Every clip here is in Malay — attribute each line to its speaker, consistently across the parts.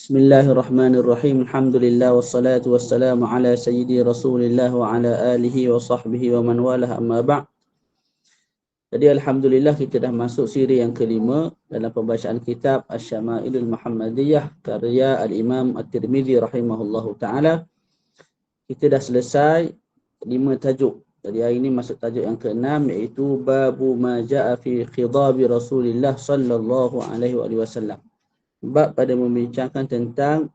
Speaker 1: Bismillahirrahmanirrahim. Alhamdulillah wassalatu wassalamu ala sayyidi Rasulillah wa ala alihi wa sahbihi wa man walah, amma ba'. Jadi alhamdulillah kita dah masuk siri yang kelima dalam pembacaan kitab Asy-Syama'ilul Muhammadiyah karya Al-Imam At-Tirmidzi rahimahullahu taala. Kita dah selesai 5 tajuk. Jadi hari ini masuk tajuk yang ke-6, iaitu babu ma ja'a fi khidabi Rasulillah sallallahu alaihi wasallam. Bab pada membincangkan tentang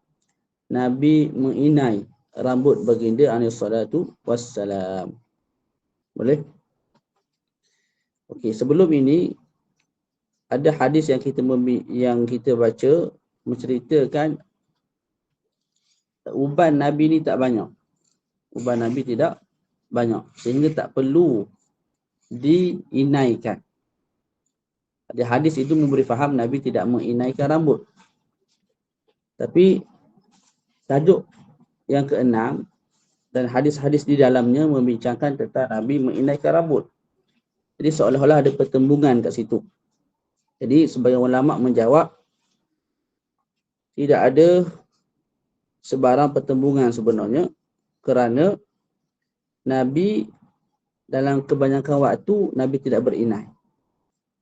Speaker 1: Nabi menginai rambut baginda alaihi salatu wassalam. Boleh? Okey, sebelum ini ada hadis yang kita baca menceritakan uban Nabi ni tak banyak. Uban Nabi tidak banyak sehingga tak perlu diinaikan. Di hadis itu memberi faham Nabi tidak menginaikan rambut. Tapi tajuk yang ke-6 dan hadis-hadis di dalamnya membincangkan tentang Nabi menginaikan rambut. Jadi seolah-olah ada pertembungan kat situ. Jadi sebagian ulama menjawab tidak ada sebarang pertembungan sebenarnya, kerana Nabi dalam kebanyakan waktu Nabi tidak berinai.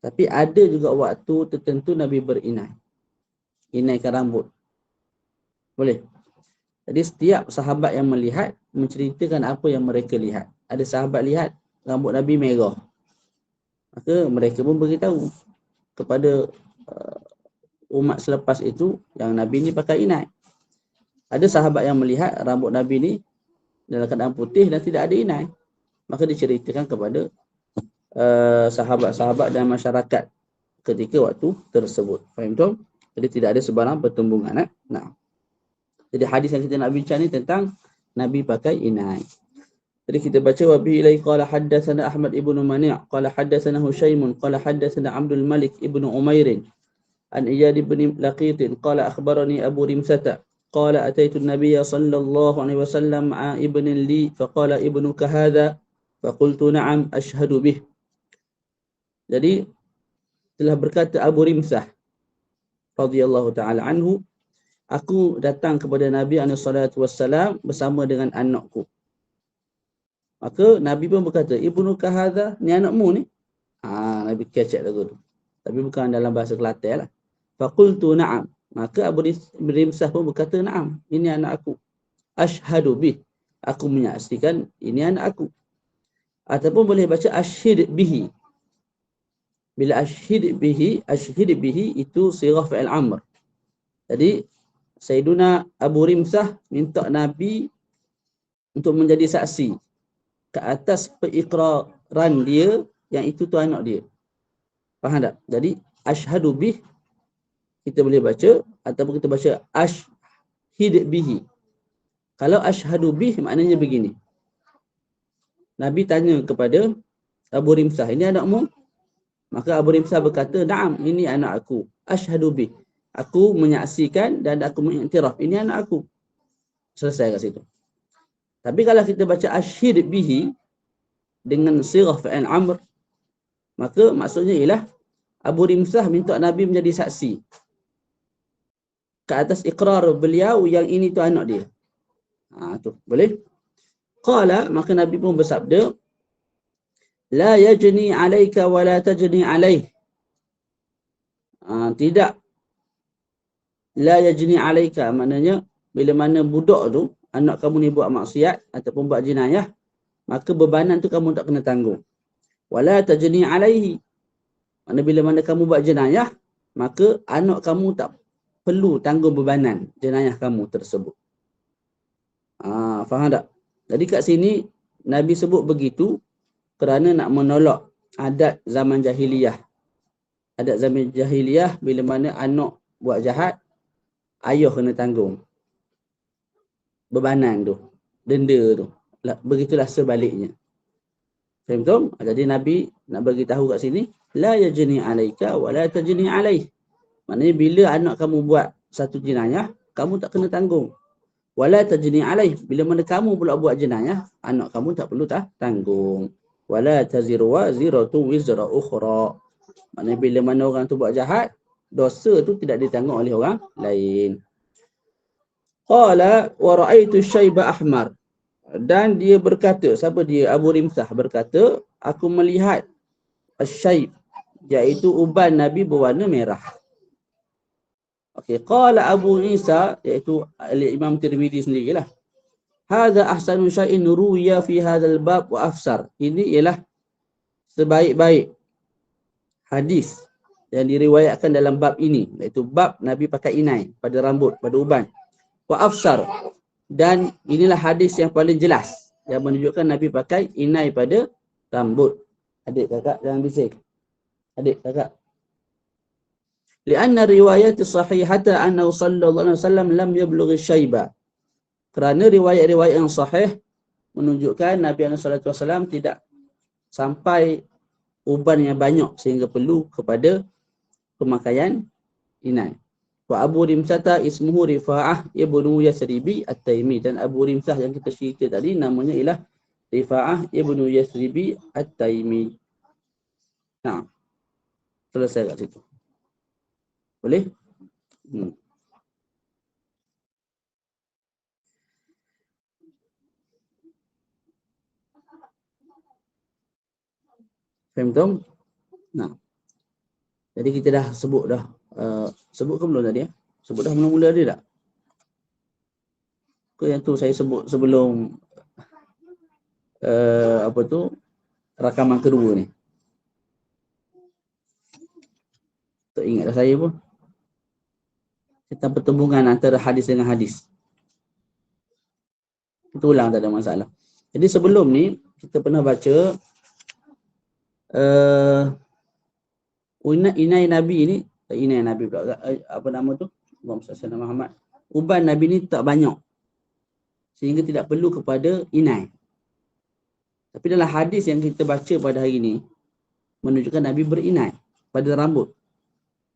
Speaker 1: Tapi ada juga waktu tertentu Nabi berinai. Inaikan rambut. Boleh. Jadi setiap sahabat yang melihat menceritakan apa yang mereka lihat. Ada sahabat lihat rambut Nabi merah, maka mereka pun beritahu kepada umat selepas itu yang Nabi ni pakai inai. Ada sahabat yang melihat rambut Nabi ni dalam keadaan putih dan tidak ada inai, maka diceritakan kepada sahabat-sahabat dan masyarakat ketika waktu tersebut. Faham tu? Jadi tidak ada sebarang pertembungan. Nah. Jadi hadis yang kita nak bincang ni tentang Nabi pakai inai. Jadi kita baca wa bihi ilai qala haddatsana Ahmad ibn Mani' qala haddatsana Hushaimun qala haddatsana Abdul Malik ibn Umair an Iyad ibn Laqit qala akhbarani Abu Rimsata qala ataitu an-nabiy sallallahu alaihi wasallam ma'a ibn li faqala ibnuka hadha faqultu na'am ashhadu bih. Jadi telah berkata Abu Rimsah radhiyallahu taala anhu, aku datang kepada Nabi SAW bersama dengan anakku. Maka Nabi pun berkata, ibnu kahadha, ni anakmu ni? Nabi kecek lagu tu. Tapi bukan dalam bahasa Kelantan lah. Faqultu na'am. Maka Abu Rimsah pun berkata, na'am, ini anak aku. Ashhadu bih. Aku menyaksikan ini anak aku. Ataupun boleh baca ashhid bihi. Bila ashhid bihi itu sirah fi'il amr. Jadi Sayyiduna Abu Rimsah minta Nabi untuk menjadi saksi ke atas perikraran dia yang itu tu anak dia. Faham tak? Jadi asyhadu bih kita boleh baca ataupun kita baca ashhid bihi. Kalau asyhadu bih maknanya begini. Nabi tanya kepada Abu Rimsah, ini anakmu? Maka Abu Rimsah berkata, na'am, ini anak aku. Asyhadu bih. Aku menyaksikan dan aku mengiktiraf ini anak aku. Selesai kat situ. Tapi kalau kita baca asyhid bihi dengan sirah fa'il amr, maka maksudnya ialah Abu Rimsah minta Nabi menjadi saksi ke atas ikrar beliau yang ini tu anak dia. Tu boleh? Qala, maka Nabi pun bersabda, la yajni alayka wa la tajni alayh. Tidak la yajni alaika, maknanya bila mana budak tu, anak kamu ni buat maksiat ataupun buat jenayah, maka bebanan tu kamu tak kena tanggung. Wala tajni alaihi, maknanya bila mana kamu buat jenayah, maka anak kamu tak perlu tanggung bebanan jenayah kamu tersebut. Faham tak? Jadi kat sini Nabi sebut begitu kerana nak menolak adat zaman jahiliyah. Adat zaman jahiliyah bila mana anak buat jahat, ayah kena tanggung bebanan tu, denda tu. Begitulah sebaliknya. Faham tu? Jadi Nabi nak bagi tahu kat sini, la yajni alaika wa la tajni alaih. Maknanya bila anak kamu buat satu jenayah, kamu tak kena tanggung. Wala tajni alaih, bila mana kamu pula buat jenayah, anak kamu tak perlu tanggung. Wala taziru waziratu wizra ukhra. Maknanya bila mana orang tu buat jahat, dosa tu tidak ditanggung oleh orang lain. Qala wa ra'aitu syaiba ahmar. Dan dia berkata, siapa dia? Abu Rimsah berkata, aku melihat asyaib, iaitu uban Nabi berwarna merah. Okey, qala Abu Isa, iaitu Imam Tirmizi sendirilah. Hadza ahsanu syai'in ruwiya fi hadzal bab wa afsar. Ini ialah sebaik-baik hadis yang diriwayatkan dalam bab ini, iaitu bab Nabi pakai inai pada rambut, pada uban. Wa afsar, dan inilah hadis yang paling jelas yang menunjukkan Nabi pakai inai pada rambut. Adik kakak jangan bising. Adik kakak. Lianna riwayat sahihata annahu sallallahu alaihi wasallam lam yablugh syaiba. Kerana riwayat-riwayat yang sahih menunjukkan Nabi sallallahu alaihi wasallam tidak sampai uban yang banyak sehingga perlu kepada pemakaian inai. Wa Abu Rimsah ismuhu Rifa'ah ibnu Yasribi At-Taimi, dan Abu Rimsah yang kita cerita tadi namanya ialah Rifa'ah ibnu Yasribi At-Taimi. Nah, selesai kat situ. Boleh? Faham tak? Nah, jadi kita dah sebut dah. Sebut ke belum tadi? Sebut dah mula-mula dia tak? Ke yang tu saya sebut sebelum apa tu, rakaman kedua ni? Tak ingat dah saya pun. Tentang pertembungan antara hadis dengan hadis. Kita ulang, tak ada masalah. Jadi sebelum ni kita pernah baca inai Nabi ni, inai Nabi pula, apa nama tu? Allahumma salli ala Muhammad. Uban Nabi ni tak banyak, sehingga tidak perlu kepada inai. Tapi dalam hadis yang kita baca pada hari ni menunjukkan Nabi berinai pada rambut.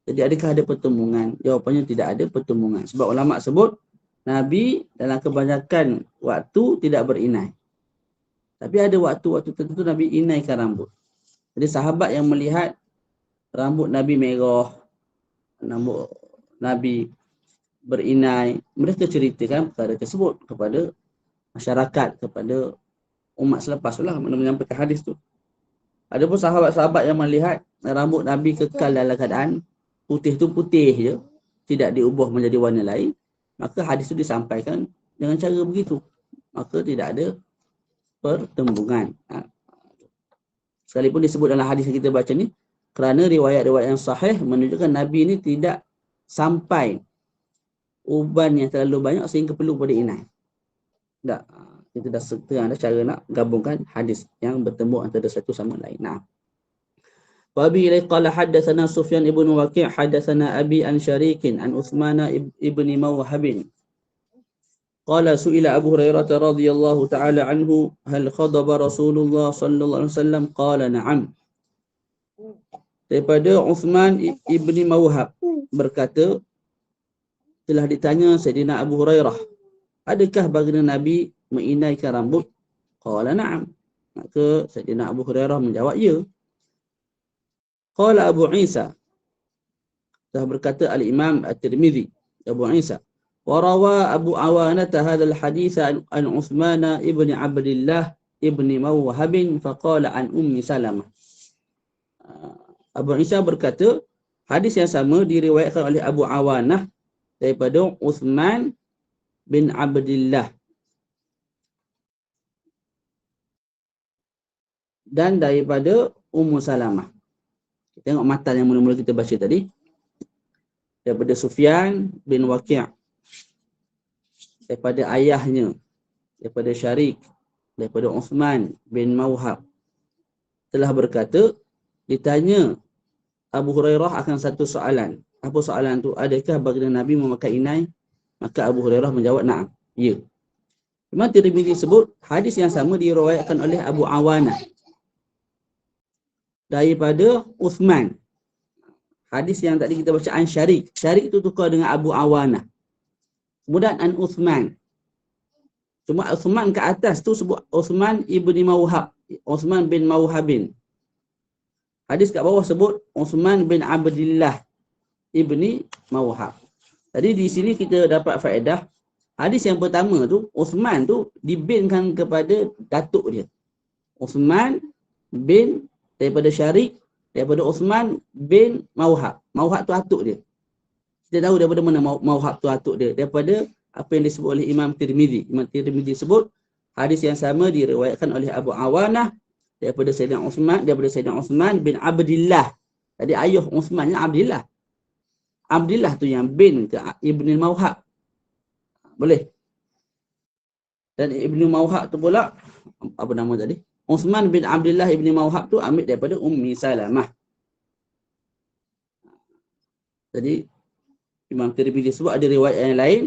Speaker 1: Jadi adakah ada pertembungan? Jawapannya tidak ada pertembungan. Sebab ulama sebut Nabi dalam kebanyakan waktu tidak berinai. Tapi ada waktu-waktu tertentu Nabi inaikan rambut. Jadi sahabat yang melihat rambut Nabi merah, rambut Nabi berinai, mereka ceritakan perkara tersebut kepada masyarakat, kepada umat selepas lah menyampaikan hadis tu. Ada pun sahabat-sahabat yang melihat rambut Nabi kekal dalam keadaan putih tu putih je, tidak diubah menjadi warna lain, maka hadis tu disampaikan dengan cara begitu. Maka tidak ada pertembungan. Sekalipun disebut dalam hadis yang kita baca ni, kerana riwayat-riwayat yang sahih menunjukkan Nabi ni tidak sampai uban yang terlalu banyak sehingga perlu pada inai. Tak, kita dah terang dah cara nak gabungkan hadis yang bertemu antara satu sama lain. Nah. Wa bi qala hadatsana Sufyan ibn Waqi' hadatsana Abi an Syarikin an Utsman ibn Mawhab. Qala su'ila Abu Hurairah radhiyallahu ta'ala anhu hal khadaba Rasulullah sallallahu alaihi wasallam, qala na'am. Daripada Utsman ibn Mawhab berkata, telah ditanya Sayyidina Abu Hurairah, adakah baginda Nabi menginaikan rambut? Qala na'am. Maka Sayyidina Abu Hurairah menjawab ya. Qala Abu Isa, telah berkata Al-Imam At-Tirmizi, Abu Isa, wa rawa Abu Awanah hadzal hadits an Utsman ibn Abdullah ibn Mawhab faqala an Ummi Salamah. Abu Isa berkata hadis yang sama diriwayatkan oleh Abu Awanah daripada Utsman bin Abdullah dan daripada Ummu Salamah. Kita tengok matan yang mula-mula kita baca tadi. Daripada Sufyan bin Waqi', daripada ayahnya, daripada Syarik, daripada Utsman bin Mawhab, telah berkata, ditanya Abu Hurairah akan satu soalan. Apa soalan tu? Adakah baginda Nabi memakai inai? Maka Abu Hurairah menjawab na'am, ya. Imam Tirmizi sebut hadis yang sama diriwayatkan oleh Abu Awanah daripada Utsman. Hadis yang tadi kita baca an Syarik. Syarik itu tukar dengan Abu Awanah. Kemudian an Utsman. Cuma Utsman ke atas tu sebut Utsman ibni Mawhab. Utsman bin Mawhabin. Hadis kat bawah sebut Utsman bin Abdullah ibni Mawhab. Jadi di sini kita dapat faedah Hadis yang pertama tu, Uthman tu dibinkan kepada datuk dia. Uthman bin daripada Syarik, daripada Uthman bin Mawhab. Mawhab tu atuk dia. Kita tahu daripada mana Mawhab tu atuk dia. Daripada apa yang disebut oleh Imam Tirmizi. Imam Tirmizi sebut hadis yang sama diriwayatkan oleh Abu Awanah daripada Sayyidina Uthman bin Abdillah. Jadi ayah Uthman ni Abdillah. Abdillah tu yang bin ke Ibn Mawhab. Boleh. Dan Ibn Mawhab tu pula, apa nama tadi? Uthman bin Abdullah Ibn Mawhab tu ambil daripada Ummi Salamah. Jadi Imam Tirmizi sebut ada riwayat yang lain,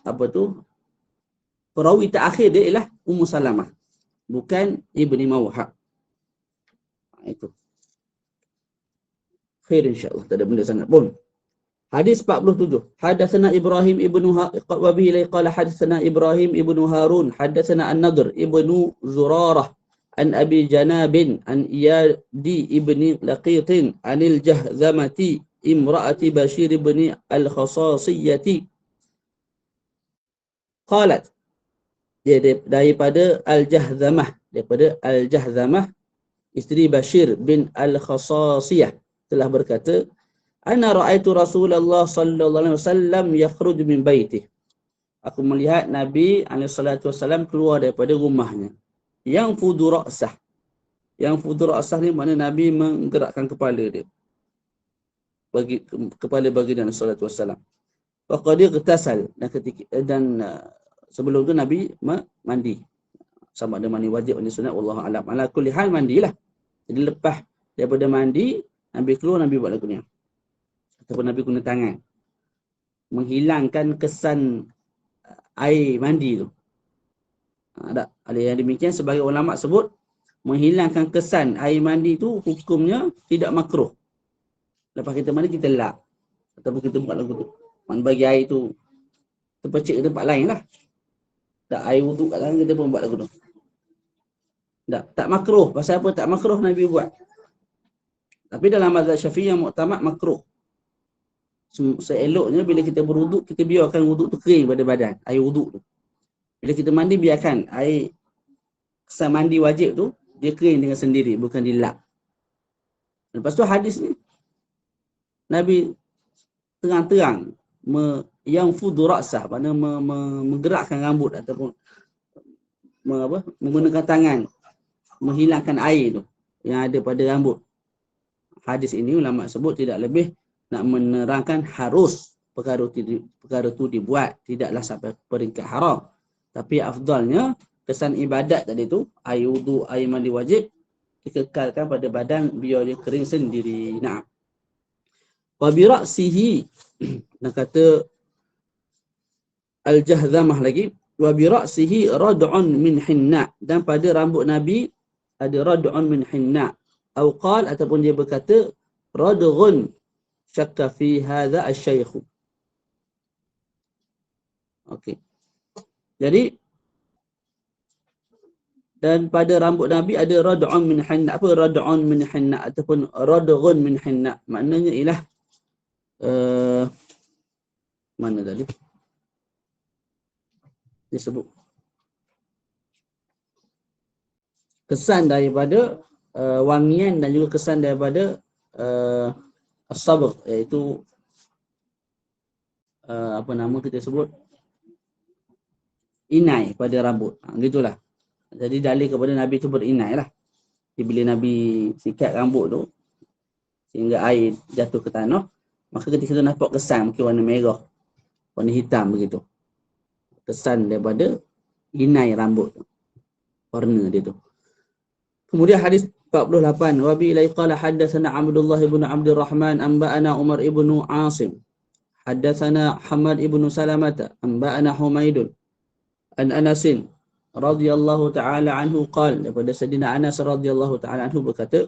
Speaker 1: apa tu, perawi terakhir dia ialah Ummu Salamah, bukan Ibni Mawhab. Itu khair insyaAllah, tak ada benda sangat pun. Hadis 47. Hadatsana Ibrahim ibnu wa bihi qala hadatsana Ibrahim ibnu Harun hadatsana An-Nadr ibnu Zurarah an Abi Janabin an Iyadi ibni Laqitin anil Jahzamati imra'ati Bashir ibni Al-Khasasiyati qalat, dia daripada Al-Jahzamah, daripada Al-Jahzamah isteri Bashir bin Al-Khasasiyah telah berkata, ana ra'aitu Rasulullah sallallahu alaihi wasallam yakhruj min baitih. Aku melihat Nabi alaihi salatu wasallam keluar daripada rumahnya. Yang fudu ra'sah. Yang fudu ra'sah ni makna Nabi menggerakkan kepala dia. Bagi kepala baginda alaihi salatu wasallam. Wa qad ightasal, dan sebelum tu Nabi mandi. Sama ada mandi wajib mandi sunat, wallahu alam. Ala kulli hal mandilah. Jadi lepas daripada mandi, Nabi keluar, Nabi buat lagu ni. Ataupun Nabi guna tangan. Menghilangkan kesan air mandi tu. Ada yang demikian, sebagai ulama sebut, menghilangkan kesan air mandi tu hukumnya tidak makruh. Lepas kita mandi, kita lap. Ataupun kita buat lagu tu. Bagi air tu terpercik ke tempat lain lah. Tak air wuduk kat dalam, kita pun buat lagu tu. Tak makruh. Pasal apa tak makruh Nabi buat? Tapi dalam mazhab Syafi'i yang muktamad makruh. Seeloknya bila kita berwuduk, kita biarkan wuduk tu kering pada badan, air wuduk tu. Bila kita mandi, biarkan air kesan mandi wajib tu dia kering dengan sendiri, bukan dilap. Lepas tu hadis ni Nabi terang-terang yang fudu ra'sah, maknanya menggerakkan rambut ataupun menggunakan tangan menghilangkan air tu yang ada pada rambut. Hadis ini ulama sebut tidak lebih nak menerangkan harus perkara tu dibuat, tidaklah sampai peringkat haram. Tapi afdalnya kesan ibadat tadi tu, air wudu, air mandi wajib, dikekalkan pada badan biar dia kering sendiri. Nah, wa bi ra'sihi, nak kata Al-Jahzamah lagi, wa bi ra'sihi rad'un min hinna, dan pada rambut Nabi ada rad'un min hinna. Atau qal, ataupun dia berkata radghun syakka fi hadha asy-syaikh. Okey. Jadi dan pada rambut Nabi ada rad'un min hinna. Apa rad'un min hinna ataupun radghun min hinna? Maknanya ialah mana tadi disebut kesan daripada wangian dan juga kesan daripada as-sabr, iaitu apa nama kita sebut, inai pada rambut. Gitulah. Jadi dalil kepada Nabi tu berinai lah. Jadi bila Nabi sikat rambut tu sehingga air jatuh ke tanah, maka ketika tu nampak kesan mungkin warna merah, warna hitam begitu. Kesan daripada inai rambut tu, warna dia tu. Kemudian hadis 48, wa bi ilai qala haddatsana Abdullah ibn Abdul Rahman anba'ana Umar ibn Asim haddatsana Hamad ibn Salamata anba'ana Humaidun an Anasin radhiyallahu ta'ala anhu qala, daripada Sayyidina Anas radhiyallahu ta'ala anhu berkata,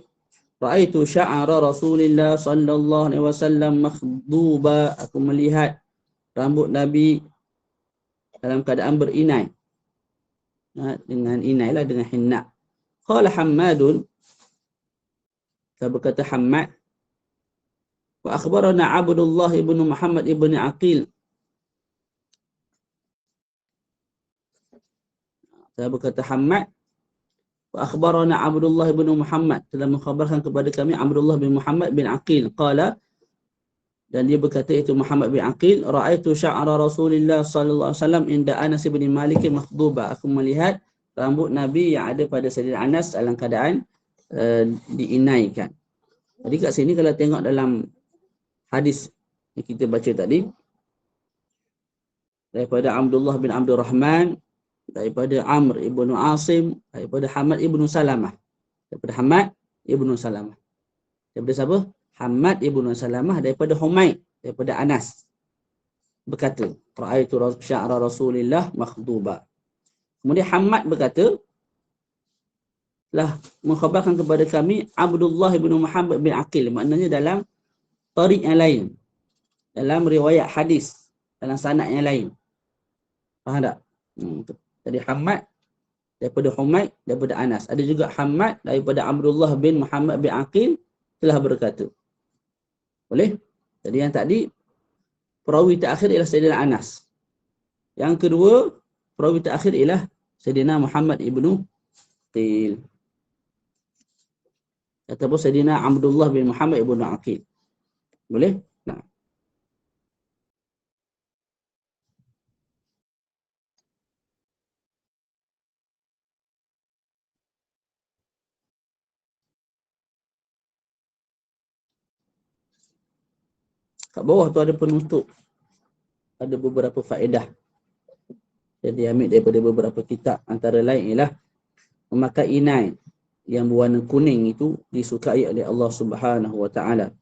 Speaker 1: ra'aitu sya'ara Rasulillah sallallahu alaihi wasallam makhduba, aku melihat rambut Nabi dalam keadaan berinai. Dengan inai lah, dengan hinna. Qala Hammadun, berkata Hammad, wa akhbarana Abdullah ibn Muhammad ibn Aqil Saya berkata Hamad, wa akhbarana Abdullah bin Muhammad, telah mengkhabarkan kepada kami Abdullah bin Muhammad bin Aqil, qala, dan dia berkata itu Muhammad bin Aqil, ra'aitu sya'ra Rasulillah sallallahu alaihi wasallam inda Anas bin Malik makhduba. Aku melihat rambut Nabi yang ada pada Sayyidina Anas dalam keadaan diinaikan. Jadi kat sini kalau tengok dalam hadis yang kita baca tadi, daripada Abdullah bin Abdul Rahman, daripada Amr ibn Asim, daripada Hamad ibn Salamah. Daripada Hamad ibn Salamah. Daripada siapa? Hamad ibn Salamah, daripada Humaid, daripada Anas. Berkata, ra'aitu sya'ra Rasulillah makhduba. Kemudian Hamad berkata, telah mengkhabarkan kepada kami Abdullah bin Muhammad bin Aqil. Maknanya dalam tariq yang lain, dalam riwayat hadis, dalam sanad yang lain. Faham tak? Jadi Hamad daripada Humaid, daripada Anas. Ada juga Hamad daripada Abdullah bin Muhammad bin Aqil telah berkata. Boleh? Jadi yang tadi, perawi terakhir ialah Sayyidina Anas. Yang kedua, perawi terakhir ialah Sayyidina Muhammad ibnu Aqil. Ataupun Sayyidina Abdullah bin Muhammad ibnu Aqil. Boleh? Nah. Kat bawah tu ada penutup. Ada beberapa faedah. Jadi ambil daripada beberapa kitab. Antara lain ialah memakai inai yang berwarna kuning itu disukai oleh Allah Subhanahu Wa Taala.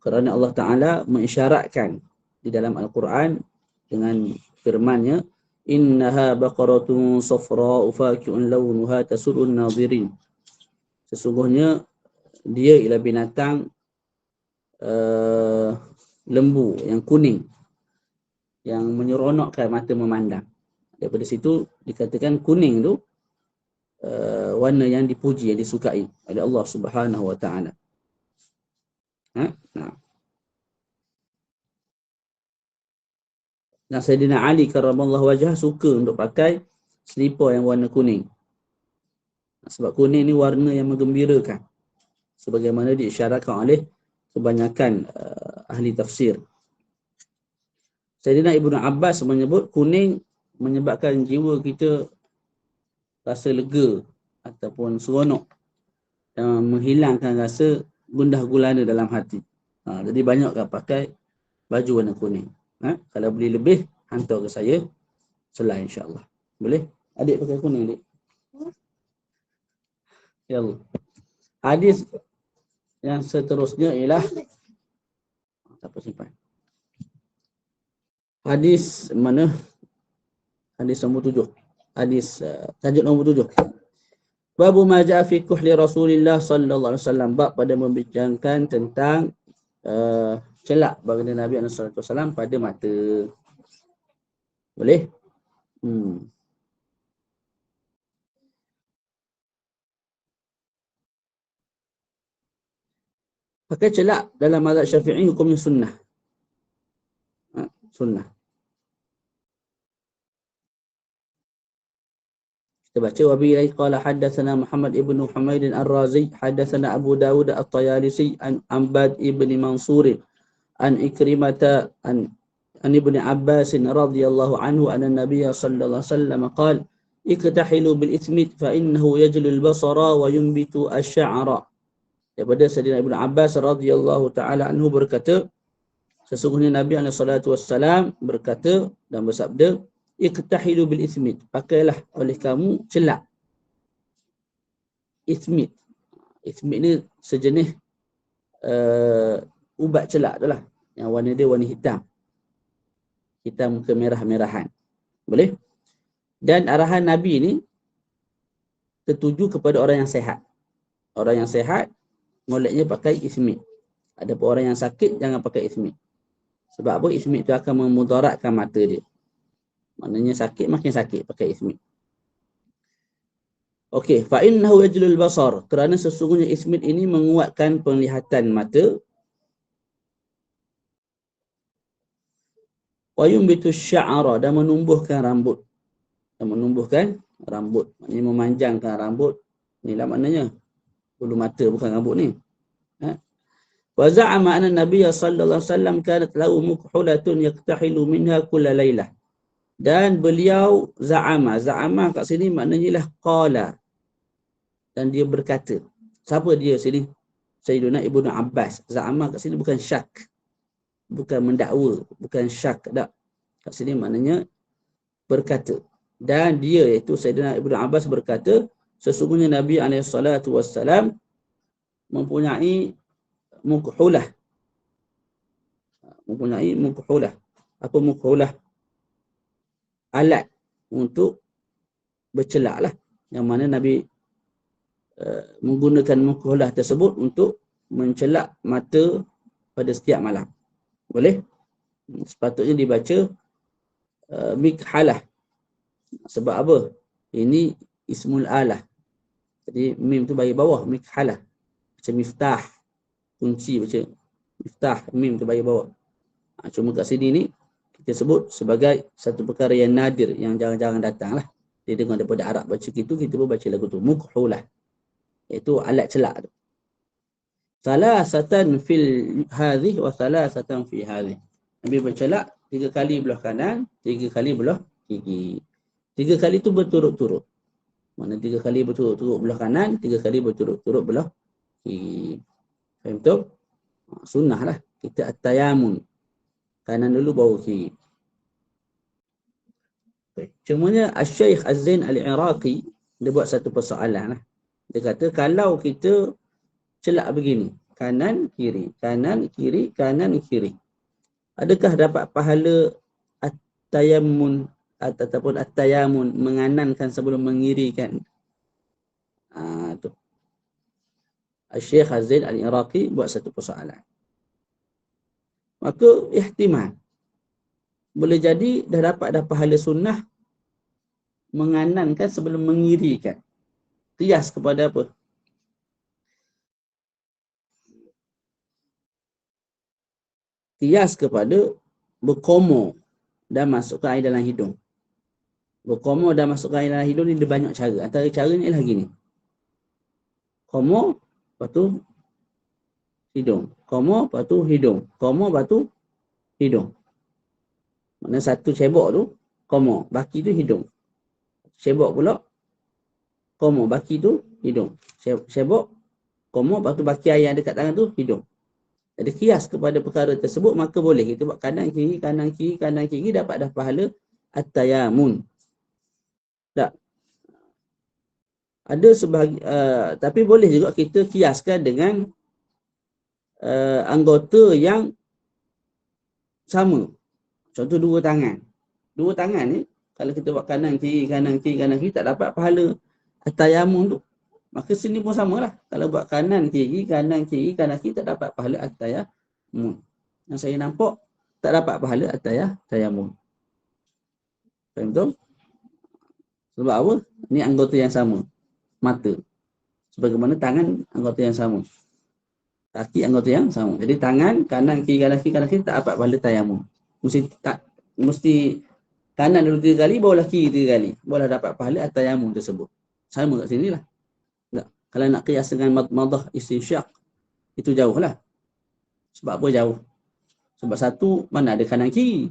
Speaker 1: Kerana Allah Ta'ala mengisyaratkan di dalam Al-Quran dengan firman-Nya, innaha baqaratun safra'u faqi'un launuha tasurrun nadhirin. Sesungguhnya dia ialah binatang lembu yang kuning yang menyeronokkan mata memandang. Daripada situ dikatakan kuning tu warna yang dipuji, yang disukai oleh Allah Subhanahu Wa Ta'ala. Nah, Sayyidina Ali karramallahu wajhah suka untuk pakai selipar yang warna kuning. Sebab kuning ni warna yang menggembirakan, sebagaimana diisyaratkan oleh kebanyakan ahli tafsir. Sayyidina Ibnu Abbas menyebut kuning menyebabkan jiwa kita rasa lega ataupun seronok dan menghilangkan rasa gundah gulana dalam hati. Jadi banyakkan pakai baju warna kuning. Kalau beli lebih, hantar ke saya selain insya-Allah. Boleh? Adik pakai kuning, adik. Ya Allah. Hadis yang seterusnya ialah apa simpan? Hadis mana? Hadis nombor 7. Hadis tajuk nombor 7. Babu ma jaa fi kuhli Rasulillah sallallahu alaihi wasallam. Bab pada membincangkan tentang celak baginda Nabi sallallahu alaihi wasallam pada mata. Boleh? Pakai celak dalam mazhab Syafi'i hukumnya sunnah. Sunnah. Kita baca wa bi qala haddatsana Muhammad ibn Humaid ar-Razi haddatsana Abu Dawud at-Tayalisi an Ambad ibn Mansur an Ikrimata an Ibn Abbas radhiyallahu anhu anna Nabiy sallallahu alaihi wasallam qala iktahilu bil ithmit fa innahu yajlu al-basara wa yunbitu asy-sya'ra. Daripada Sayyidina Ibn Abbas radhiyallahu taala anhu berkata, sesungguhnya Nabi SAW berkata dan bersabda, iktahilu bil ithmit, pakailah oleh kamu celak. Ithmit. Ithmit ni sejenis ubat celak tu lah. Yang warna dia warna hitam. Hitam kemerah-merahan. Boleh? Dan arahan Nabi ni tertuju kepada orang yang sehat. Orang yang sehat, moleknya pakai ithmit. Adapun orang yang sakit, jangan pakai ithmit. Sebab apa? Ithmit tu akan memudaratkan mata dia. Maknanya sakit, makin sakit pakai ithmit. Okey, fa innahu yajlul basar, kerana sesungguhnya ithmit ini menguatkan penglihatan mata. Wa yumbitu sya'ara, dan menumbuhkan rambut. Dan menumbuhkan rambut. Maknanya memanjangkan rambut. Inilah maknanya. Bulu mata bukan rambut ni. Ha? Wa za'ama anna Nabiy sallallahu alaihi wasallam kanat lahu mukhulatun yaktahilu minha kulla lailah. Dan beliau za'ama kat sini maknanya lah qala. Dan dia berkata. Siapa dia sini? Sayyiduna Ibnu Abbas. Za'ama kat sini bukan syak. Bukan mendakwa, bukan syak, tak. Kat sini maknanya berkata. Dan dia iaitu Sayyidina Ibnu Abbas berkata, sesungguhnya Nabi SAW mempunyai mukhulah. Mempunyai mukhulah. Apa mukhulah? Alat untuk bercelak lah. Yang mana Nabi menggunakan mukhulah tersebut untuk mencelak mata pada setiap malam. Boleh? Sepatutnya dibaca mikhalah. Sebab apa? Ini ismul alah. Jadi mim tu bagi bawah, mikhalah. Macam miftah. Kunci baca miftah, mim tu bagi bawah. Cuma kat sini ni kita sebut sebagai satu perkara yang nadir, yang jarang-jarang datang lah. Dia dengar daripada Arab baca gitu, kita pun baca lagu tu. Mukhulah. Iaitu alat celak tu. Salasatan fil hadhih wa salasatan fi hadhih. Nabi bercelak 3 kali belah kanan, 3 kali belah kiri. 3 kali tu berturut-turut. Mana 3 kali berturut-turut belah kanan, 3 kali berturut-turut belah kiri. Faham tu? Sunnah lah. Kita at-tayamun. Kanan dulu baru kiri. Cumanya Asy-Syaikh Az-Zain Al-Iraqi dia buat satu persoalan lah. Dia kata kalau kita celak begini, kanan, kiri, kanan, kiri, kanan, kiri. Adakah dapat pahala at-tayammun ataupun at-tayamun, menganankan sebelum mengirikan? Tu. Syekh Az-Zain Al-Iraqi buat satu persoalan. Maka ihtimal. Boleh jadi dah dapat pahala sunnah menganankan sebelum mengirikan. Qiyas kepada apa? Qiyas kepada berkomor dan masukkan air dalam hidung. Berkomor dan masukkan air dalam hidung ni ada banyak cara. Antara caranya ialah gini. Komor, lepas tu hidung. Komor, lepas tu hidung. Komor, lepas tu hidung. Maksudnya satu cebok tu komor, baki tu hidung. Cebok pula komor, baki tu hidung. Cebok, komor, lepas tu baki air yang ada kat tangan tu hidung. Jadi kias kepada perkara tersebut, maka boleh kita buat kanan kiri, kanan kiri, kanan kiri, dapat dah pahala at-tayamun. Tak. Ada sebagi, tapi boleh juga kita kiaskan dengan anggota yang sama. Contoh 2 tangan. 2 tangan ni, kalau kita buat kanan kiri, kanan kiri, kanan kiri, tak dapat pahala at-tayamun tu. Maka sini pun samalah. Kalau buat kanan kiri, kanan kiri, kanan kiri, tak dapat pahala at-tayamun. Yang saya nampak, tak dapat pahala at-tayamun. Faham tu? Sebab apa? Ni anggota yang sama. Mata. Sebagaimana tangan, anggota yang sama. Kaki, anggota yang sama. Jadi tangan, kanan kiri, kanan kiri, kanan kiri, tak dapat pahala tayamun. Mesti kanan dulu 3 kali, barulah kiri 3 kali. Barulah dapat pahala at-tayamun tersebut. Sama kat sini lah. Tak. Kalau nak qiyas dengan madmadah istinsyak, itu jauh lah. Sebab apa jauh? Sebab satu, mana ada kanan kiri.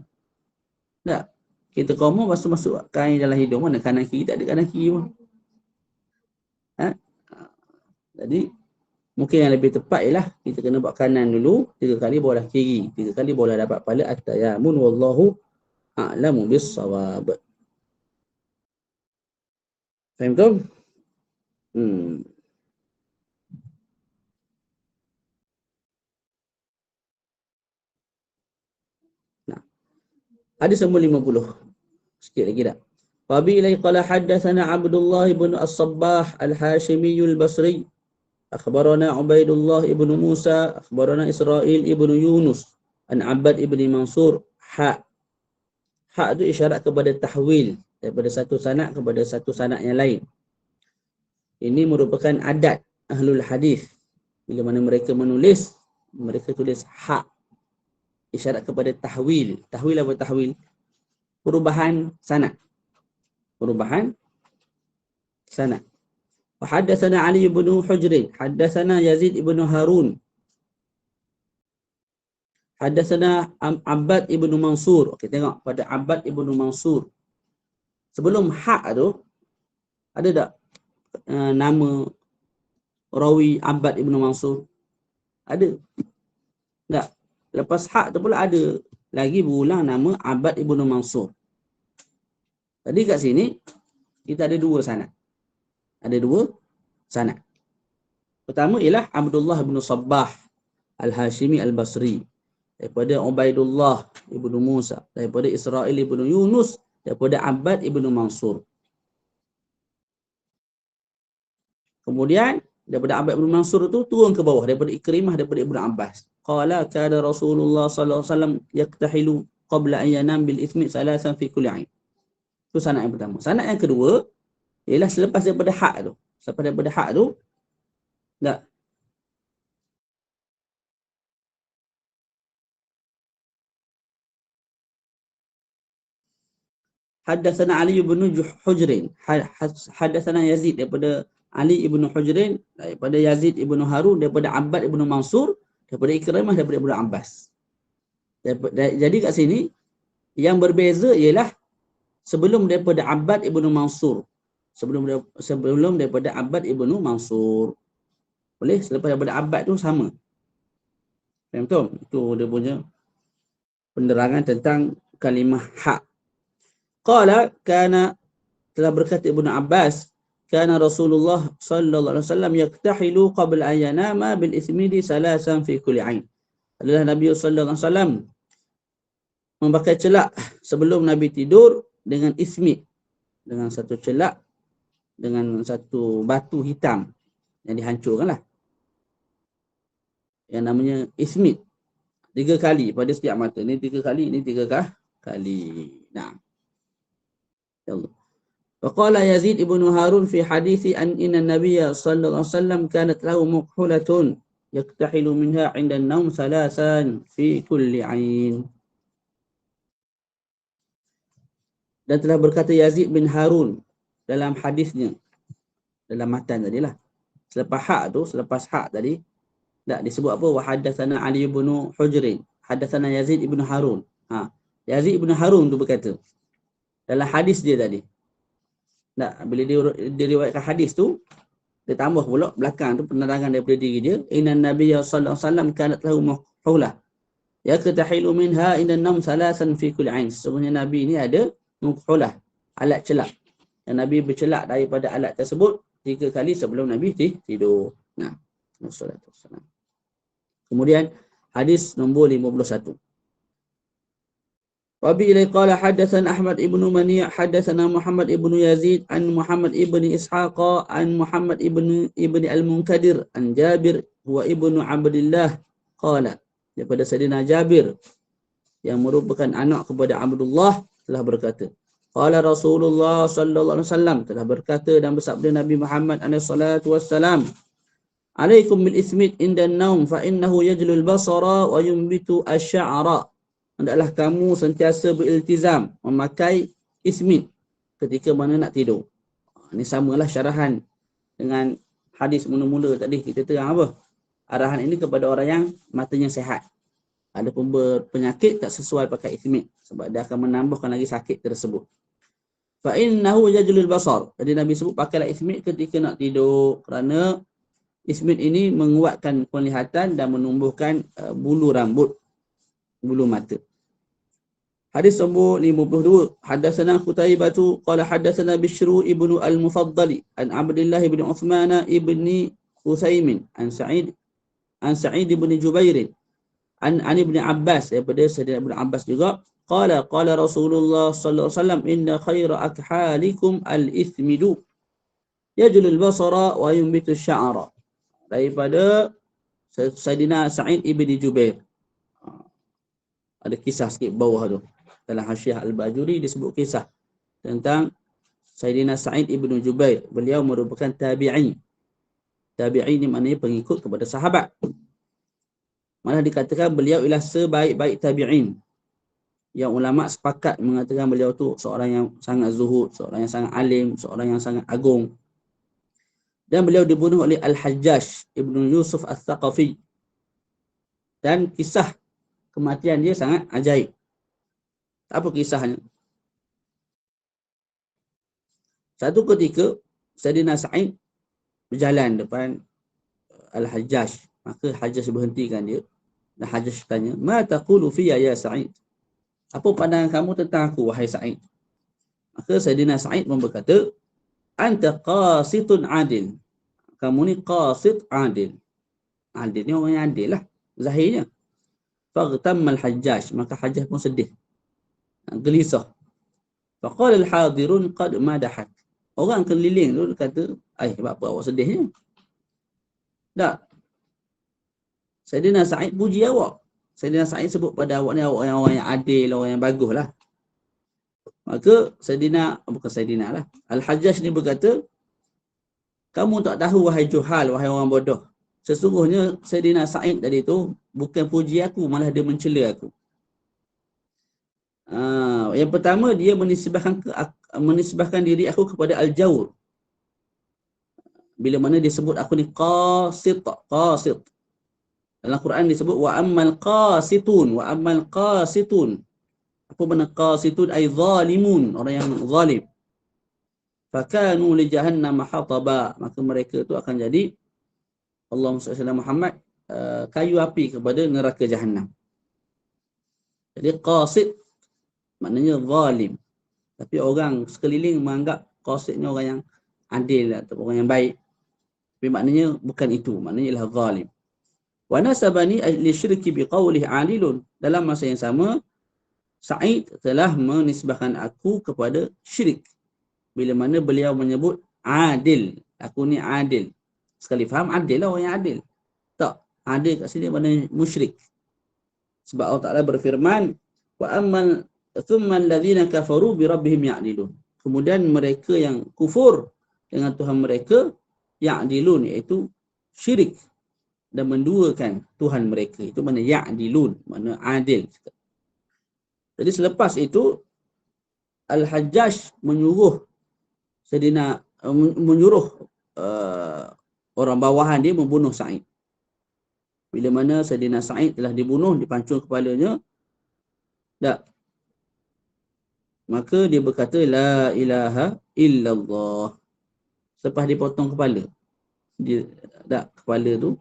Speaker 1: Tak. Kita komor, lepas tu masuk kain dalam hidung. Mana kanan kiri? Tak ada kanan kiri pun. Jadi, mungkin yang lebih tepat ialah kita kena buat kanan dulu, 3 kali barulah kiri. 3 kali barulah dapat pahala at-tayamun. Wallahu a'lamu bis-shawab. Faham tu? Nah. Hadis nombor 50. Sikit lagi dah. Wabi ilai qala haddatsana Abdullah ibn As-Sabbah Al-Hashimi Al-Basri. Akhbarana Ubaidullah ibn Musa, akhbarana Israil ibn Yunus, an Abbad ibn Mansur. Ha itu isyarat kepada tahwil daripada satu sanad kepada satu sanad yang lain. Ini merupakan adat ahlul hadis. Bila mana mereka menulis, mereka tulis ha. isyarat kepada tahwil. Tahwil apa tahwil? Perubahan sanad. Perubahan sanad. Wa haddatsana Ali ibn Hujr, haddatsana Yazid ibn Harun, haddatsana Abbad ibn Mansur. Okey, tengok pada Abbad ibn Mansur. Sebelum hak tu ada tak nama rawi Abbad ibn Mansur? Ada. Tak. Lepas hak tu pula ada lagi berulang nama Abbad ibn Mansur. Tadi kat sini kita ada dua sanad. Ada dua sanad. Pertama ialah Abdullah bin Sabbah Al-Hashimi Al-Basri, daripada Ubaidullah ibnu Musa, daripada Israel ibnu Yunus, daripada Abbad ibnu Mansur. Kemudian daripada Abbad ibnu Mansur tu turun ke bawah daripada Ikrimah, daripada Ibnu Abbas. Qala kana Rasulullah sallallahu alaihi wasallam yaktahilu qabla an yanam bil ithmi salasan fi kulli ain. Itu sanad yang pertama. Sanad yang kedua ialah selepas daripada hak tu. Selepas daripada hak tu, tak. Haddatsana Ali ibn Hujr, haddatsana Yazid, daripada Ali ibn Hujr, daripada Yazid ibn Harun, daripada Abbad ibn Mansur, daripada Ikrimah, daripada Ibnu Abbas. Jadi kat sini yang berbeza ialah sebelum daripada Abbad ibn Mansur. Sebelum daripada Abbad ibn Mansur. Boleh? Selepas daripada Abbad tu sama. Faham tu? Itu dia punya penerangan tentang kalimah hak. Qala kana, telah berkata Ibnu Abbas, kana Rasulullah sallallahu alaihi wasallam yaktahilu qabla an yanama bil ismidi salasan fi kulli ain. Adalah Nabi sallallahu alaihi wasallam memakai celak sebelum Nabi tidur dengan ismid, dengan satu celak, dengan satu batu hitam yang dihancurkanlah, yang namanya ismid, 3 kali pada setiap mata. Ini 3 kali, ini 3 kali. Nah. Ya Allah. Waqala Yazid ibn Harun fi hadithi an inna Nabiyya sallallahu alaihi wasallam kanat lahu muqhulatun yaktahilu minha 'inda an-nawm salasan fi kulli 'ain. Dan telah berkata Yazid bin Harun dalam hadisnya, dalam matan tadilah. Selepas hak tadi, tak disebut apa? Wa haddatsana Ali ibn Hujr, haddatsana Yazid ibn Harun. Yazid ibn Harun tu berkata dalam hadis dia tadi. Tak, bila dia riwayatkan hadis tu, dia tambah pula belakang tu penerangan daripada diri dia. Inna Nabiyya sallallahu alaihi wasallam kanat lahu muqhulah yaktahilu minha inda an-nawm salasan fi kulli 'ain. Sebenarnya Nabi ni ada muqhulah, alat celak. Dan Nabi bercelak daripada alat tersebut 3 kali sebelum Nabi tidur. Nah, wassalatu wassalam. Kemudian hadis nombor 51. Wabi ilai qala haddatsana Ahmad ibn Mani' haddatsana Muhammad ibn Yazid an Muhammad ibn Ishaq an Muhammad ibn al-Munkadir an Jabir huwa ibnu Abdullah qala, daripada Sayyidina Jabir yang merupakan anak kepada Abdullah, telah berkata, qala Rasulullah sallallahu alaihi wasallam, telah berkata dan bersabda Nabi Muhammad alaihi salatu wassalam, alaikum bil ismid inda an-naum fa innahu yajlul basara wa yumbitu asy-sya'ra. Hendaklah kamu sentiasa beriltizam memakai ismid ketika mana nak tidur. Ini samalah syarahan dengan hadis mula-mula tadi kita terang apa? Arahan ini kepada orang yang matanya sihat. Adapun berpenyakit tak sesuai pakai ismid sebab dia akan menambahkan lagi sakit tersebut. Fa innahu yajlul basar. Jadi Nabi sebut pakailah ismid ketika nak tidur kerana ismid ini menguatkan penglihatan dan menumbuhkan bulu rambut, bulu mata. Hadis nombor 52. Haddatsana Qutaibah qala haddatsana Bishru ibnu al-Mufaddali an Abdullah ibn Uthman ibn Utsaimin an Sa'id ibn Jubair an ibn Abbas, daripada Sayyidina Ibn Abbas juga, qala Rasulullah sallallahu alaihi wasallam inna khaira akhalikum al-ithmidu yajlul basara wa yumbitu sya'ra, daripada Sayyidina Sa'id ibn Jubair. Ada kisah sikit bawah tu. Dalam Hasyiah Al-Bajuri disebut kisah tentang Sayyidina Sa'id ibn Jubair. Beliau merupakan tabi'i. Tabi'i ni maknanya pengikut kepada sahabat. Malah dikatakan beliau ialah sebaik-baik tabi'in. Yang ulama sepakat mengatakan beliau tu seorang yang sangat zuhud, seorang yang sangat alim, seorang yang sangat agung. Dan beliau dibunuh oleh Al-Hajjaj Ibnu Yusuf Al-Thaqafi. Dan kisah kematian dia sangat ajaib. Apa kisahnya? Satu ketika Sayyidina Sa'id berjalan depan Al-Hajjaj. Maka Hajjaj berhentikan dia. Dan Hajjaj tanya, "Ma taqulu fiyya ya Sa'id?" Apa pandangan kamu tentang aku, wahai Sa'id? Maka Sayyidina Sa'id pun berkata, "Anta qasitun adil." Kamu ni qasit adil. Adil ni orang yang adil lah, zahirnya. Faghtamma al-Hajjaj. Maka Hajjaj pun sedih, gelisah. Faqala al-hadirun qad madahat. Orang keliling tu kata, apa awak sedihnya? Tak. Sayyidina Sa'id puji awak. Sayyidina Sa'id sebut pada awak ni awak yang orang yang adil, orang yang bagus lah. Maka bukan Sayyidina lah, Al-Hajjaj ni berkata, kamu tak tahu wahai juhal, wahai orang bodoh. Sesungguhnya Sayyidina Sa'id tadi tu bukan puji aku, malah dia mencela aku. Yang pertama, dia menisbahkan diri aku kepada Al-Jawr. Bila mana dia sebut aku ni qasit. Dalam Quran disebut wa ammal qasitun. Apa makna qasitun? Ay zalimun, orang yang zalim. Fakanu li jahannam hataba. Maka mereka tu akan jadi, Allahumma salli ala Muhammad, kayu api kepada neraka jahannam. Jadi qasit maknanya zalim. Tapi orang sekeliling menganggap qasit ni orang yang adil atau orang yang baik. Tapi maknanya bukan itu, maknanya ialah zalim. Wa nasabani li syirki biqaulihi alilun. Dalam masa yang sama, Sa'id telah menisbahkan aku kepada syirik. Bila mana beliau menyebut adil. Aku ni adil. Sekali faham, adil lah orang yang adil. Tak. Adil kat sini maknanya musyrik. Sebab Allah Ta'ala berfirman, wa ammal thumma alladhina kafaru bi rabbihim ya'dilun. Kemudian mereka yang kufur dengan Tuhan mereka, ya'dilun, iaitu syirik dan menduakan Tuhan mereka. Itu makna ya'dilun, makna adil. Jadi selepas itu Al-Hajjaj menyuruh orang bawahan dia membunuh Sa'id. Bila mana Sayyidina Sa'id telah dibunuh, dipancung kepalanya, maka dia berkata la ilaha illallah. Selepas dipotong kepala, kepala tu,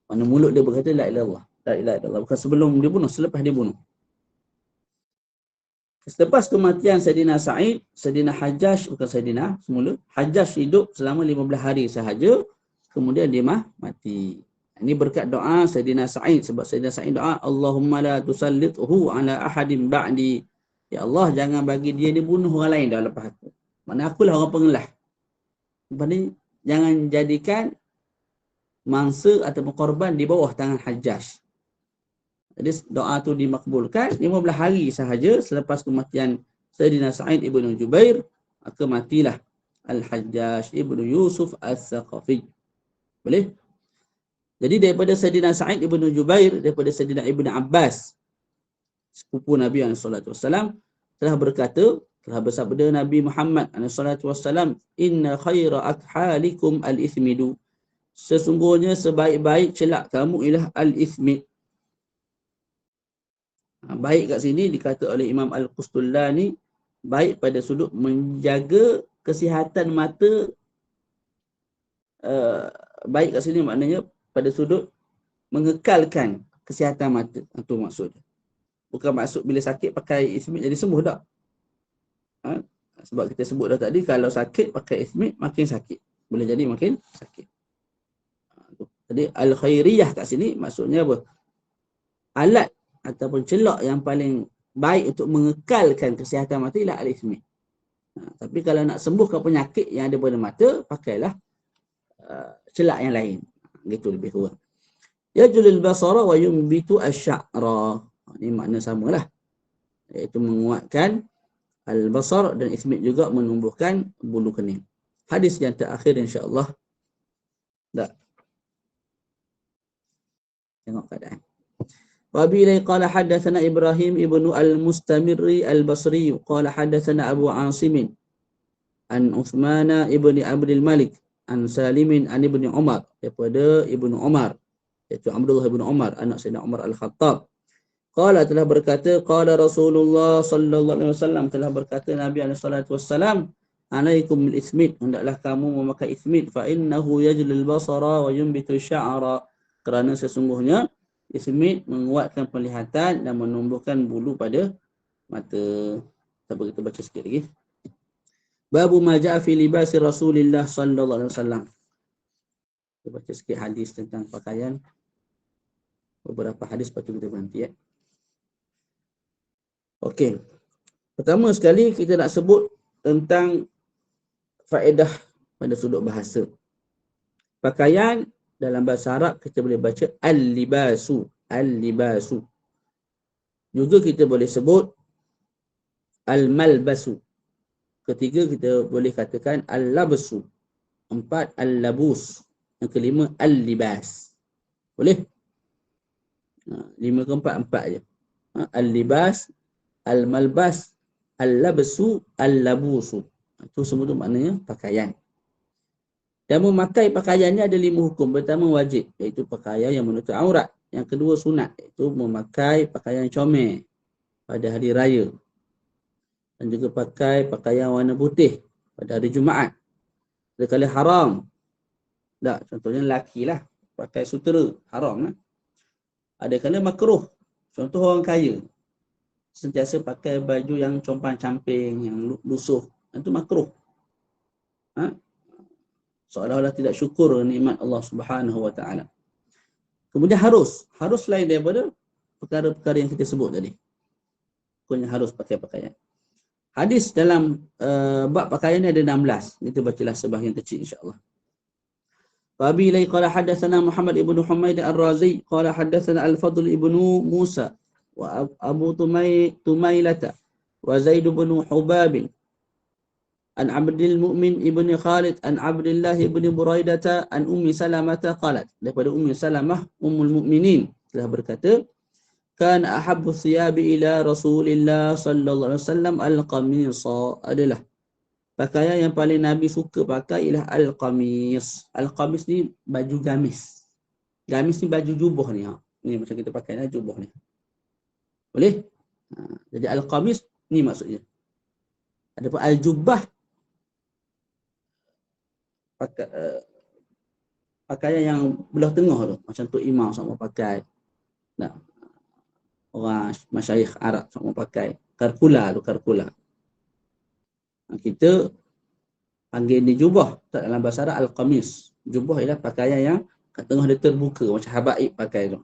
Speaker 1: mana mulut dia berkata la ilaha illallah. Bukan sebelum dibunuh, selepas dibunuh. Selepas kematian Sayyidina Sa'id, Sayyidina Hajjaj, bukan Sayyidina semula, Hajjaj hidup selama 15 hari sahaja, kemudian dia mati. Ini berkat doa Sayyidina Sa'id. Sebab Sayyidina Sa'id doa, Allahumma la tusallithu ala ahadin ba'di. Ya Allah, jangan bagi dia dibunuh orang lain dah lepas aku. Maksudnya akulah orang pengelah. Maksudnya jangan jadikan mangsa ataupun korban di bawah tangan Hajjaj. Jadi doa tu dimakbulkan 15 hari sahaja selepas kematian Sayyidina Sa'id ibn Jubair, maka matilah Al-Hajjaj ibn Yusuf Al-Thaqafi. Boleh? Jadi daripada Sayyidina Sa'id ibn Jubair, daripada Sayyidina Ibn Abbas, sepupu Nabi SAW, telah berkata, telah bersabda Nabi Muhammad SAW, inna khaira akhalikum al-ithmidu. Sesungguhnya sebaik-baik celak kamu ialah al-ithmid. Baik kat sini dikata oleh Imam Al-Qustullani, baik pada sudut menjaga kesihatan mata. Baik kat sini maknanya pada sudut mengekalkan kesihatan mata. Itu maksud. Bukan maksud bila sakit pakai ismid jadi sembuh tak. Sebab kita sebut dah tadi, kalau sakit pakai ismid makin sakit. Boleh jadi makin sakit. Jadi al-khairiyah kat sini maksudnya apa? Alat ataupun celak yang paling baik untuk mengekalkan kesihatan mata ialah al-ismid. Tapi kalau nak sembuhkan penyakit yang ada pada mata, pakailah celak yang lain. Gitu lebih kurang. Yajlul basara wa yumbitu asy-sya'ra. Ini makna samalah. Iaitu menguatkan al-basar, dan ismid juga menumbuhkan bulu kening. Hadis yang terakhir insya-Allah. Tengok keadaan. وبه قال حدثنا إبراهيم ابن المستمر البصري قال حدثنا أبو عاصم عن عثمان ابن عبد الملك عن سالم عن ابن عمر daripada Ibnu Umar, iaitu Abdullah ibn Umar, anak Sayyidina Umar Al-Khattab. Qala, telah berkata, qala Rasulullah sallallahu alaihi wasallam, telah berkata Nabi alaihi salatu wassalam, alaikum bil ismit, hendaklah kamu memakai ismit, fa innahu yajlil basara wa yunbitu sya'ra, kerana sesungguhnya ismit menguatkan penglihatan dan menumbuhkan bulu pada mata. Kita baca sikit lagi. Babu ma ja'a fi libasi Rasulillah sallallahu alaihi wasallam. Kita baca sikit hadis tentang pakaian. Beberapa hadis patut kita berhenti. Okey. Pertama sekali kita nak sebut tentang faedah pada sudut bahasa. Pakaian dalam bahasa Arab kita boleh baca al-libasu, al-libasu. Juga kita boleh sebut al-malbasu. Ketiga kita boleh katakan al-labsu. Empat al-labus. Yang kelima al-libas. Boleh? Lima ke empat je. Al-libas, al-malbas, al-labsu, al-labusu. Itu semua tu maknanya pakaian. Dan memakai pakaian ni ada 5 hukum. Pertama wajib, iaitu pakaian yang menutup aurat. Yang kedua sunat, iaitu memakai pakaian comel pada hari raya. Dan juga pakai pakaian warna putih pada hari Jumaat. Sekali haram. Tak, contohnya lelaki lah. Pakai sutera, haram lah. Ada kena makruh. Contoh orang kaya. Sentiasa pakai baju yang compang-camping, yang lusuh. Itu makruh. Seolah-olah tidak syukur nikmat Allah Subhanahu Wa Taala. Kemudian harus lain daripada perkara-perkara yang kita sebut tadi. Pokoknya harus pakai pakaian. Hadis dalam bab pakaian ni ada 16. Kita bacalah sebahagian kecil insya-Allah. Wabi ilai qala haddatsana Muhammad ibn Humaid Ar-Razi qala haddatsana Al-Fadl ibn Musa wa Abu Tumailata wa Zaid ibn Hubab an Abdul Mu'min ibn Khalid an Abdullah ibn Buraidah an Ummi Salamah qalat, daripada Ummi Salamah ummul mukminin telah berkata, kan ahabbu thiyabi ila Rasulillah sallallahu alaihi wasallam al-qamisa, adalah pakaian yang paling Nabi suka pakai ialah al-qamis. Al-qamis ni baju gamis. Gamis ni baju jubah ni. Ni macam kita pakai lah jubah ni. Boleh? Jadi al-qamis ni maksudnya. Adapun al-jubah pakaian yang belah tengah tu. Macam tu imam sama pakai. Nah, orang masyayikh Arab sama pakai. Karkula tu, karkula. Kita panggil ni jubah. Tak, dalam bahasa Arab al-qamis. Jubah ialah pakaian yang kat tengah dia terbuka. Macam habaib pakai tu.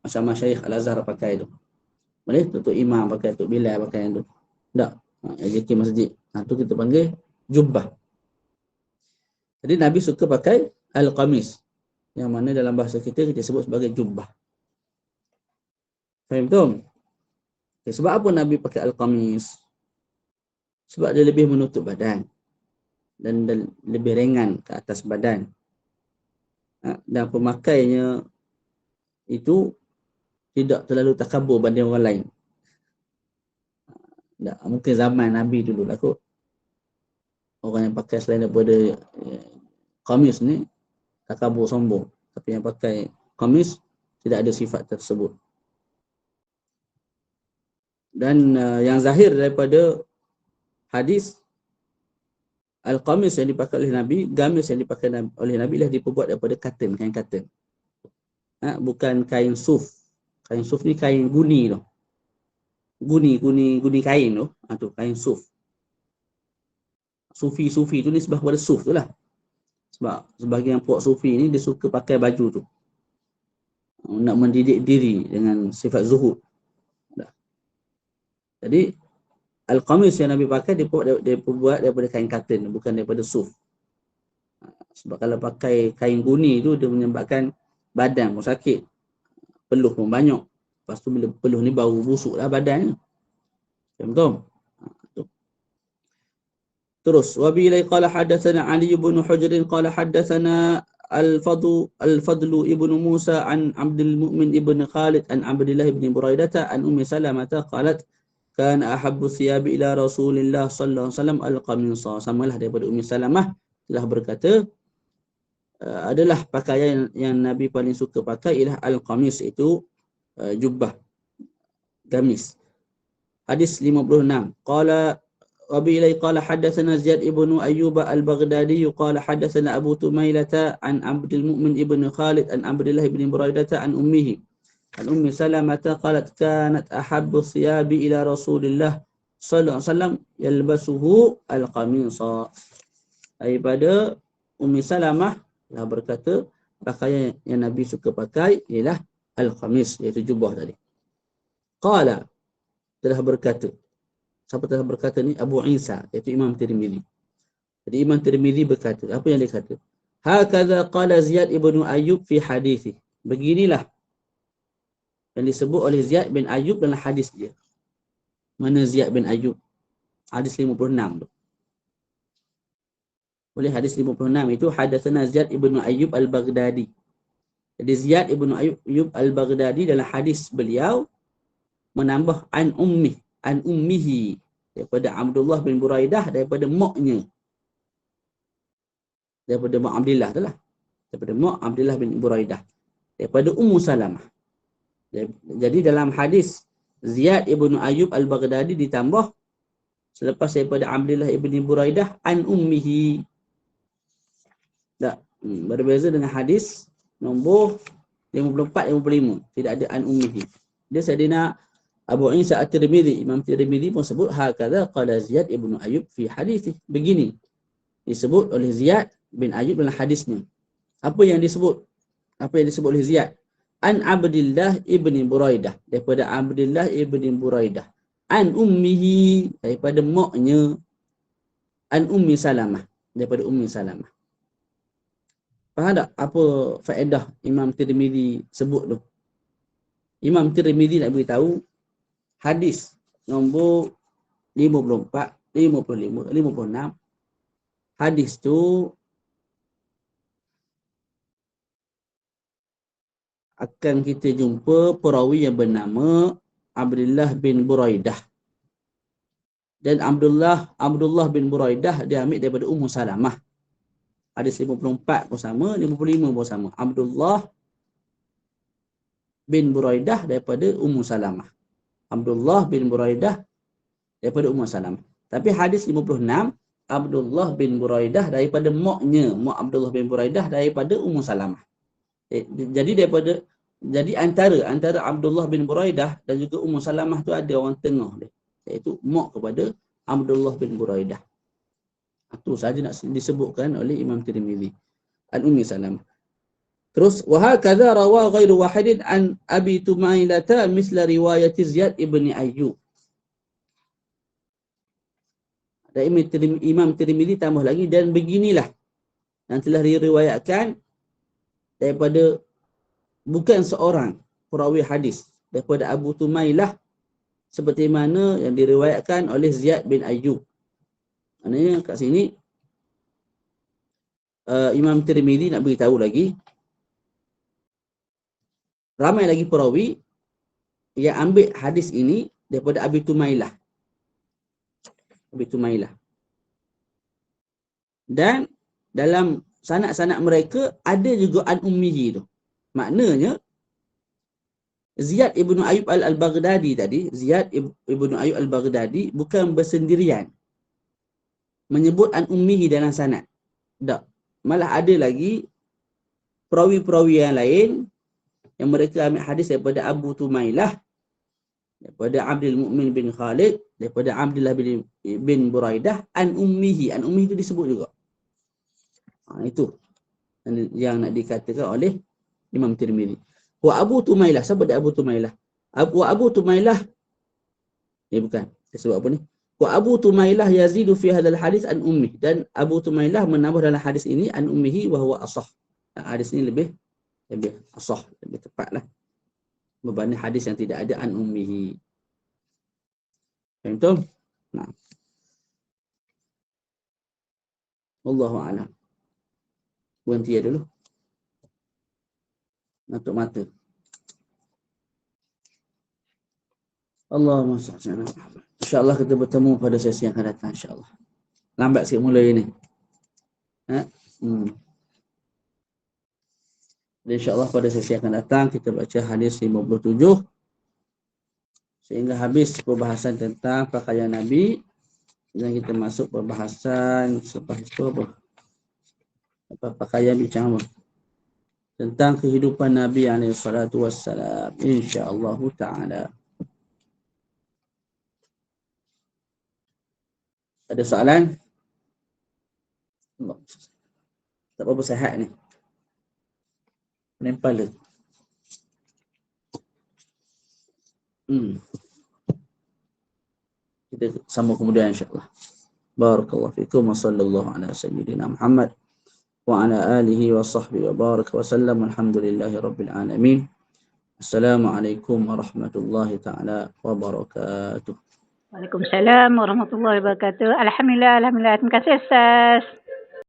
Speaker 1: Macam masyayikh Al-Azhar pakai tu. Boleh? Tok imam pakai, Tok Bilal pakai yang tu. Tak. AJK masjid. Tu kita panggil jubah. Jadi Nabi suka pakai al-qamis. Yang mana dalam bahasa kita sebut sebagai jubah. Faham tu? Okay, sebab apa Nabi pakai al-qamis? Sebab dia lebih menutup badan. Dan lebih ringan ke atas badan. Dan pemakainya itu tidak terlalu takabur banding orang lain. Mungkin zaman Nabi dulu lah kot. Orang yang pakai selain daripada qamis ni takabur, sombong. Tapi yang pakai qamis tidak ada sifat tersebut. Dan yang zahir daripada hadis, al-qamis yang dipakai oleh Nabi, gamis yang dipakai oleh Nabi lah diperbuat daripada kain katen. Bukan kain suf. Kain suf ni kain guni tu. Guni kain tu. Tu kain suf. Sufi tu ni sebab pada suf tu lah. Sebab sebahagian puak sufi ni dia suka pakai baju tu. Nak mendidik diri dengan sifat zuhud. Jadi al-qamis yang Nabi pakai dia buat daripada kain katen, bukan daripada suf. Sebab kalau pakai kain guni tu dia menyebabkan badan pun sakit, peluh pun banyak. Lepas tu bila peluh ni bau busuk lah badan. Betul? Terus wabi ilai qala hadatsana Ali bin Hujr qala hadatsana al-Fadlu ibnu Musa an Abdul Mu'min ibn Khalid an Abdullah ibn Buraidah an Ummi Salamah qalat kana ahabbu thiyabi ila Rasulillah sallallahu alaihi wasallam al-qamisa. Samalah daripada Ummi Salamah telah berkata adalah pakaian yang Nabi paling suka pakai ialah al-qamis, itu jubbah, gamis. Hadis 56. Qala Abi ilai qala haddatsana Ziyad ibnu Ayyub al-Baghdadi qala haddatsana Abu Tumailata an Abdul Mu'min ibn Khalid an Abdullah ibn Buraidah an ummihi an Ummi Salamah qalat kanat ahabbu thiyabi ila Rasulillah sallallahu alaihi wasallam yalbasuhu al-qamisa. Daripada Ummi Salamah lah berkata pakaian yang Nabi suka pakai ialah al-qamis, iaitu jubah tadi. Qala, telah berkata, siapa telah berkata ni? Abu Isa, iaitu Imam Tirmizi. Jadi Imam Tirmizi berkata, apa yang dia kata? Hakadha qala Ziyad ibnu Ayyub fi hadithi. Beginilah yang disebut oleh Ziyad bin Ayyub dalam hadis dia. Mana Ziyad bin Ayyub? Hadis 56 tu. Oleh hadis 56 itu hadatsana Ziyad ibnu Ayyub al-Baghdadi. Jadi Ziyad ibnu Ayyub al-Baghdadi dalam hadis beliau menambah an ummihi daripada Abdullah bin Buraidah, daripada maknya, daripada mak Abdullah tu lah, daripada mak Abdullah bin Buraidah, daripada Ummu Salamah. Jadi dalam hadis Ziyad ibnu Ayyub al-Baghdadi ditambah selepas daripada Abdullah ibn Buraidah an ummihi. Tak, berbeza dengan hadis nombor 54-55, tidak ada an ummihi. Dia Sayyidina Abu Isa at-Tirmizi, Imam Tirmizi pun sebut hakadha qala Ziyad ibnu Ayyub fi hadisi. Begini disebut oleh Ziyad bin Ayyub dalam hadisnya. Apa yang disebut? Apa yang disebut oleh Ziyad? An Abdullah ibn Buraidah, daripada Abdullah ibn Buraidah. An ummihi, daripada maknya. An Ummi Salamah, daripada Ummi Salamah. Faham tak apa faedah Imam Tirmizi sebut tu? Imam Tirmizi nak beritahu hadis nombor 54, 55, 56. Hadis tu akan kita jumpa perawi yang bernama Abdullah bin Buraidah. Dan Abdullah bin Buraidah dia ambil daripada Ummu Salamah. Hadis 54 pun sama, 55 pun sama. Abdullah bin Buraidah daripada Ummu Salamah. Abdullah bin Buraidah daripada Ummu Salamah. Tapi hadis 56, Abdullah bin Buraidah daripada maknya, mak Abdullah bin Buraidah daripada Ummu Salamah. Jadi antara Abdullah bin Buraidah dan juga Ummu Salamah tu ada orang tengah dia, iaitu mak kepada Abdullah bin Buraidah. Itu saja nak disebutkan oleh Imam Tirmizi. An Ummi Salamah. Terus wa hakadha rawa ghairu wahidin an Abi Tumailata misla riwayat Ziyad ibn Ayyub. Dan Imam Tirmizi tambah lagi, dan beginilah yang telah diriwayatkan daripada bukan seorang perawi hadis, daripada Abu Tumailah, seperti mana yang diriwayatkan oleh Ziyad bin Ayyub. Maknanya kat sini Imam Tirmizi nak beritahu lagi, ramai lagi perawi yang ambil hadis ini daripada Abi Tumailah. Abi Tumailah. Dan dalam sanad-sanad mereka ada juga an ummihi tu. Maknanya Ziyad ibnu Ayyub al-Baghdadi tadi, Ziyad ibnu Ayyub al-Baghdadi bukan bersendirian menyebut an ummihi dalam sanad. Tak. Malah ada lagi perawi-perawi yang lain yang mereka ambil hadis daripada Abu Tumailah, daripada Abdul Mu'min bin Khalid, daripada Abdullah bin Buraidah, an ummihi. An ummihi itu disebut juga. Itu yang nak dikatakan oleh Imam Tirmizi. Wa Abu Tumailah, siapa dia Abu Tumailah? Abu Tumailah, bukan, dia sebut apa ni? Wa Abu Tumailah yazidu fi hadzal hadis an ummi. Dan Abu Tumailah menambah dalam hadis ini an ummihi wa huwa asah. Hadis ini lebih asah, lebih tepatlah berbanding hadis yang tidak ada an ummihi. Faham tu? Nah. Wallahu a'lam. Berhenti dulu. Nutup mata. Allahumma salli ala Muhammad. InsyaAllah kita bertemu pada sesi yang akan datang, insyaAllah. Lambat sikit mulai ni. Jadi insyaAllah pada sesi yang akan datang kita baca hadis 57 sehingga habis perbahasan tentang pakaian Nabi dan kita masuk perbahasan selepas itu apa pakaian bincang apa tentang kehidupan Nabi alaihi salatu wassalam, insya-Allah taala. Ada soalan? Tak apa-apa, sihat ni. Menempel. Kita sambung kemudian insya-Allah. Barakallahu fikum wa sallallahu ala sayyidina Muhammad wa ala alihi wa sahbihi wa baraka wa sallam. Alhamdulillahi rabbil alamin. Assalamualaikum warahmatullahi taala wabarakatuh.
Speaker 2: Waalaikumsalam warahmatullahi wabarakatuh. Alhamdulillah, alhamdulillah. Terima kasih Ustaz.